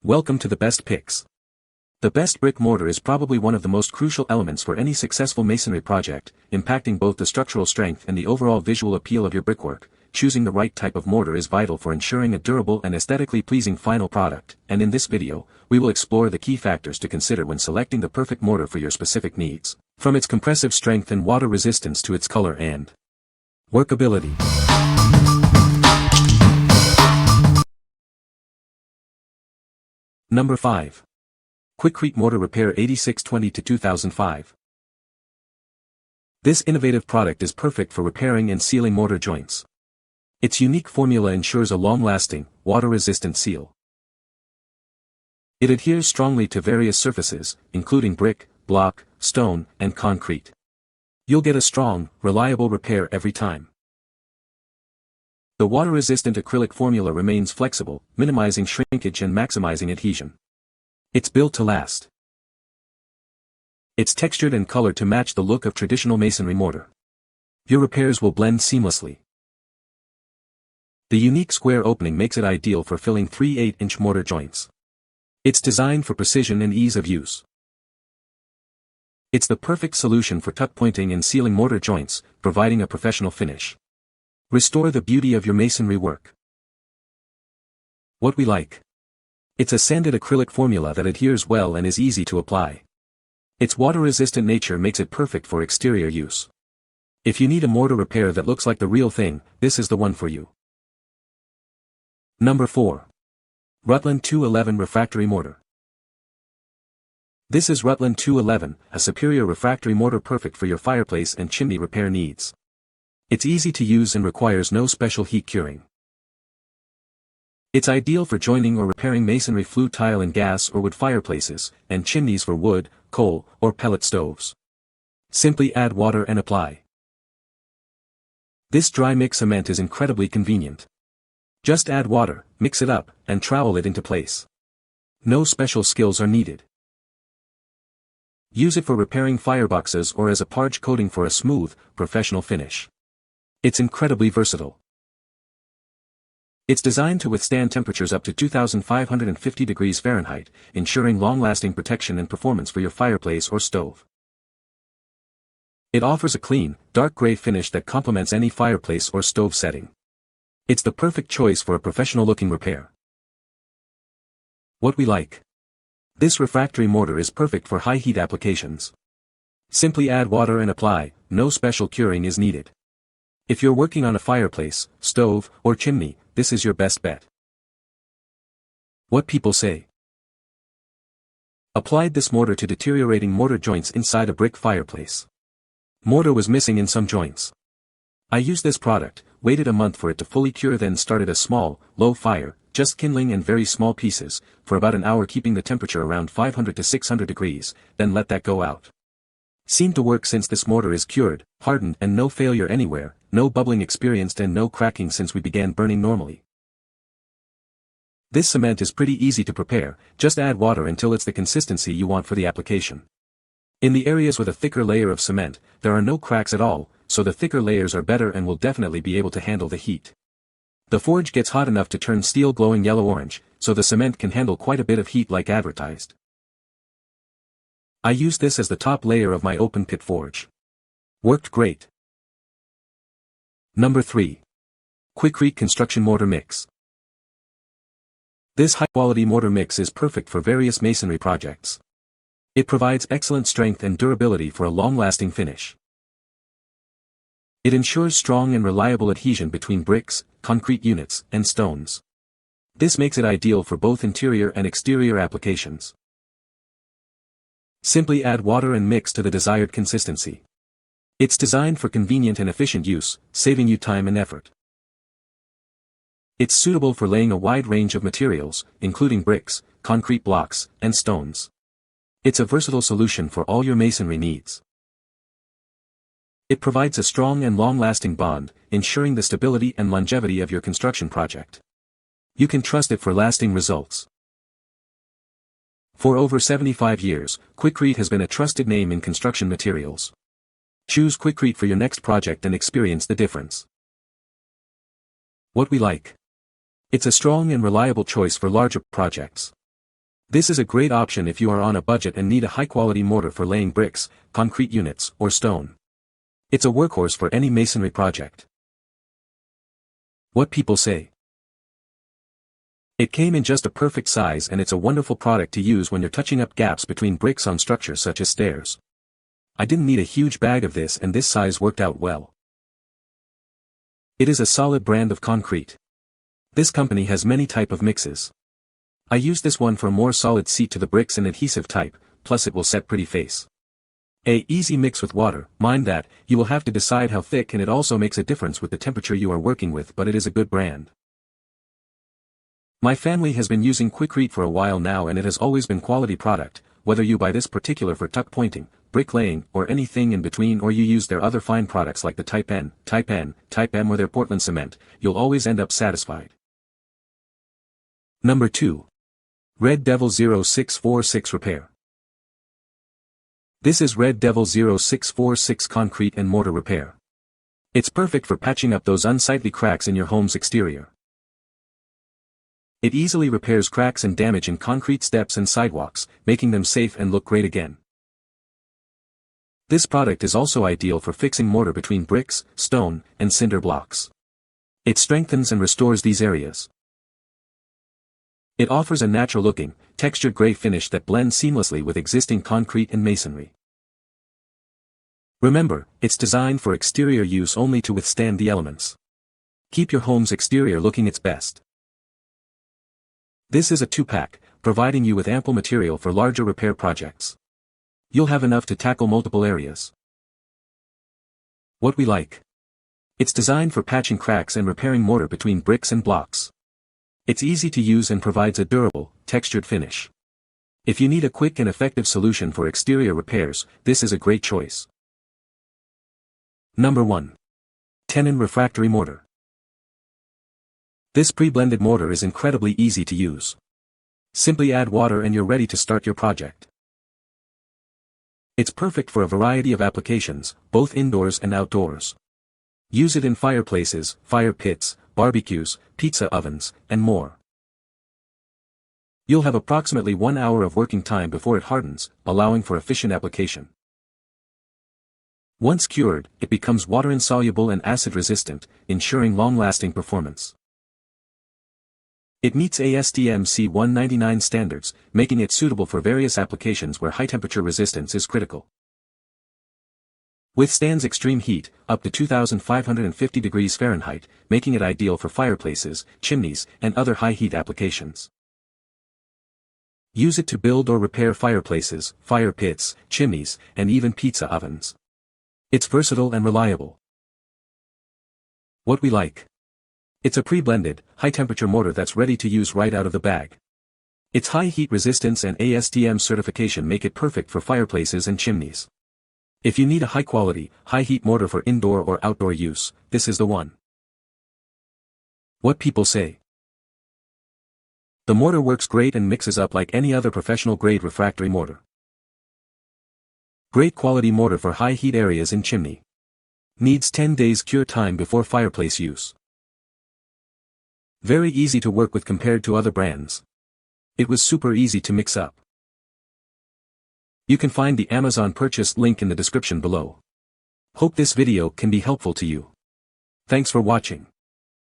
Welcome to the best picks. The best brick mortar is probably one of the most crucial elements for any successful masonry project, impacting both the structural strength and the overall visual appeal of your brickwork. Choosing the right type of mortar is vital for ensuring a durable and aesthetically pleasing final product, and in this video, we will explore the key factors to consider when selecting the perfect mortar for your specific needs, from its compressive strength and water resistance to its color and workability. Number 5. QUIKRETE Mortar Repair 8620-2005. This innovative product is perfect for repairing and sealing mortar joints. Its unique formula ensures a long-lasting, water-resistant seal. It adheres strongly to various surfaces, including brick, block, stone, and concrete. You'll get a strong, reliable repair every time. The water-resistant acrylic formula remains flexible, minimizing shrinkage and maximizing adhesion. It's built to last. It's textured and colored to match the look of traditional masonry mortar. Your repairs will blend seamlessly. The unique square opening makes it ideal for filling 3 8-inch mortar joints. It's designed for precision and ease of use. It's the perfect solution for tuck pointing and sealing mortar joints, providing a professional finish. Restore the beauty of your masonry work. What we like. It's a sanded acrylic formula that adheres well and is easy to apply. Its water-resistant nature makes it perfect for exterior use. If you need a mortar repair that looks like the real thing, this is the one for you. Number 4. Rutland 211 Refractory Mortar. This is Rutland 211, a superior refractory mortar perfect for your fireplace and chimney repair needs. It's easy to use and requires no special heat curing. It's ideal for joining or repairing masonry flue tile in gas or wood fireplaces, and chimneys for wood, coal, or pellet stoves. Simply add water and apply. This dry mix cement is incredibly convenient. Just add water, mix it up, and trowel it into place. No special skills are needed. Use it for repairing fireboxes or as a parge coating for a smooth, professional finish. It's incredibly versatile. It's designed to withstand temperatures up to 2,550 degrees Fahrenheit, ensuring long-lasting protection and performance for your fireplace or stove. It offers a clean, dark gray finish that complements any fireplace or stove setting. It's the perfect choice for a professional-looking repair. What we like. This refractory mortar is perfect for high-heat applications. Simply add water and apply, no special curing is needed. If you're working on a fireplace, stove, or chimney, this is your best bet. What people say. Applied this mortar to deteriorating mortar joints inside a brick fireplace. Mortar was missing in some joints. I used this product, waited a month for it to fully cure, then started a small, low fire, just kindling and very small pieces, for about an hour, keeping the temperature around 500 to 600 degrees, then let that go out. Seemed to work since this mortar is cured, hardened, and no failure anywhere, no bubbling experienced and no cracking since we began burning normally. This cement is pretty easy to prepare, just add water until it's the consistency you want for the application. In the areas with a thicker layer of cement, there are no cracks at all, so the thicker layers are better and will definitely be able to handle the heat. The forge gets hot enough to turn steel glowing yellow-orange, so the cement can handle quite a bit of heat like advertised. I used this as the top layer of my open pit forge. Worked great. Number 3. QUIKRETE Construction Mortar Mix. This high-quality mortar mix is perfect for various masonry projects. It provides excellent strength and durability for a long-lasting finish. It ensures strong and reliable adhesion between bricks, concrete units, and stones. This makes it ideal for both interior and exterior applications. Simply add water and mix to the desired consistency. It's designed for convenient and efficient use, saving you time and effort. It's suitable for laying a wide range of materials, including bricks, concrete blocks, and stones. It's a versatile solution for all your masonry needs. It provides a strong and long-lasting bond, ensuring the stability and longevity of your construction project. You can trust it for lasting results. For over 75 years, QUIKRETE has been a trusted name in construction materials. Choose QUIKRETE for your next project and experience the difference. What we like. It's a strong and reliable choice for larger projects. This is a great option if you are on a budget and need a high-quality mortar for laying bricks, concrete units, or stone. It's a workhorse for any masonry project. What people say. It came in just a perfect size and it's a wonderful product to use when you're touching up gaps between bricks on structures such as stairs. I didn't need a huge bag of this and this size worked out well. It is a solid brand of concrete. This company has many type of mixes. I use this one for a more solid seat to the bricks and adhesive type, plus it will set pretty face. Easy mix with water, mind that, you will have to decide how thick and it also makes a difference with the temperature you are working with, but it is a good brand. My family has been using QUIKRETE for a while now and it has always been quality product, whether you buy this particular for tuck pointing, bricklaying, or anything in between, or you use their other fine products like the Type N, Type M or their Portland cement, you'll always end up satisfied. Number 2. Red Devil 0646 Repair. This is Red Devil 0646 Concrete and Mortar Repair. It's perfect for patching up those unsightly cracks in your home's exterior. It easily repairs cracks and damage in concrete steps and sidewalks, making them safe and look great again. This product is also ideal for fixing mortar between bricks, stone, and cinder blocks. It strengthens and restores these areas. It offers a natural-looking, textured gray finish that blends seamlessly with existing concrete and masonry. Remember, it's designed for exterior use only to withstand the elements. Keep your home's exterior looking its best. This is a 2-pack, providing you with ample material for larger repair projects. You'll have enough to tackle multiple areas. What we like. It's designed for patching cracks and repairing mortar between bricks and blocks. It's easy to use and provides a durable, textured finish. If you need a quick and effective solution for exterior repairs, this is a great choice. Number 1. Tenon Refractory Mortar. This pre-blended mortar is incredibly easy to use. Simply add water and you're ready to start your project. It's perfect for a variety of applications, both indoors and outdoors. Use it in fireplaces, fire pits, barbecues, pizza ovens, and more. You'll have approximately 1 hour of working time before it hardens, allowing for efficient application. Once cured, it becomes water-insoluble and acid-resistant, ensuring long-lasting performance. It meets ASTM C199 standards, making it suitable for various applications where high-temperature resistance is critical. Withstands extreme heat, up to 2,550 degrees Fahrenheit, making it ideal for fireplaces, chimneys, and other high-heat applications. Use it to build or repair fireplaces, fire pits, chimneys, and even pizza ovens. It's versatile and reliable. What we like. It's a pre-blended, high-temperature mortar that's ready to use right out of the bag. Its high heat resistance and ASTM certification make it perfect for fireplaces and chimneys. If you need a high-quality, high-heat mortar for indoor or outdoor use, this is the one. What people say. The mortar works great and mixes up like any other professional-grade refractory mortar. Great quality mortar for high-heat areas in chimney. Needs 10 days cure time before fireplace use. Very easy to work with compared to other brands. It was super easy to mix up. You can find the Amazon purchase link in the description below. Hope this video can be helpful to you. Thanks for watching.